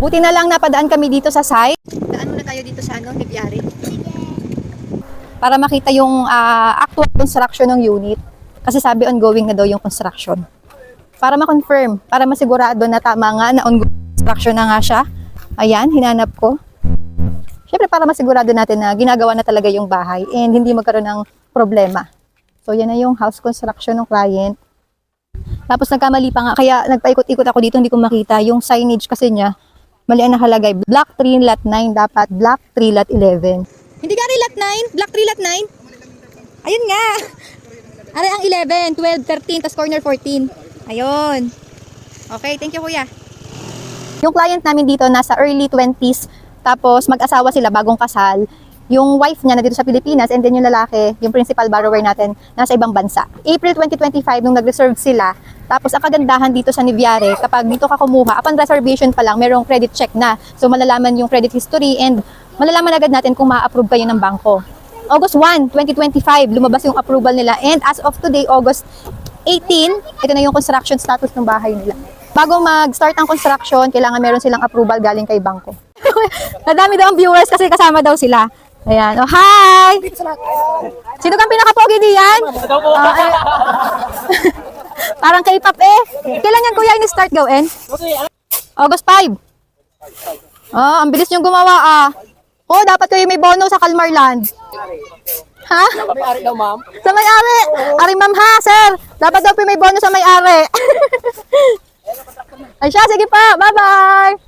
Buti na lang napadaan kami dito sa site. Daan muna tayo dito sa Nivyari. Para makita yung actual construction ng unit. Kasi sabi ongoing na daw yung construction. Para ma-confirm, para masigurado na tama nga na ongoing construction na nga siya. Ayan, hinanap ko. Siyempre para masigurado natin na ginagawa na talaga yung bahay and hindi magkaroon ng problema. So yan na yung house construction ng client. Tapos nagkamali pa nga, kaya nagpaikot-ikot ako dito, hindi ko makita yung signage kasi niya. Mali ang nakalagay, Block 3, Lot 9, dapat Block 3, Lot 11. Hindi ka rin Lot 9? Block 3, Lot 9? Ayun nga. Are ang 11, 12, 13, tas corner 14. Ayun. Okay, thank you kuya. Yung client namin dito nasa early 20s, tapos mag-asawa sila bagong kasal. Yung wife niya na dito sa Pilipinas and then yung lalaki, yung principal borrower natin, nasa ibang bansa. April 2025 nung nag-reserve sila, tapos ang kagandahan dito sa Nivyari, kapag dito ka kumuha, upon reservation pa lang, merong credit check na. So malalaman yung credit history and malalaman agad natin kung ma-approve kayo ng bangko. August 1, 2025, lumabas yung approval nila and as of today, August 18, ito na yung construction status ng bahay nila. Bago mag-start ang construction, kailangan meron silang approval galing kay bangko. Nadami daw ang viewers kasi kasama daw sila. Ayan. Oh, hi! Sino kang pinaka-pogi diyan? Parang K-pop eh. Kailan yan kuya ini-start gawin? August 5. Oh, ang bilis niyong gumawa ah. Oh, dapat kayo may bono sa Kalmarland. Ha? Sa may-ari daw, ma'am. Sa may-ari. Ari ma'am ha, sir. Dapat daw may bono sa may-ari. Ay siya, sige pa. Bye-bye.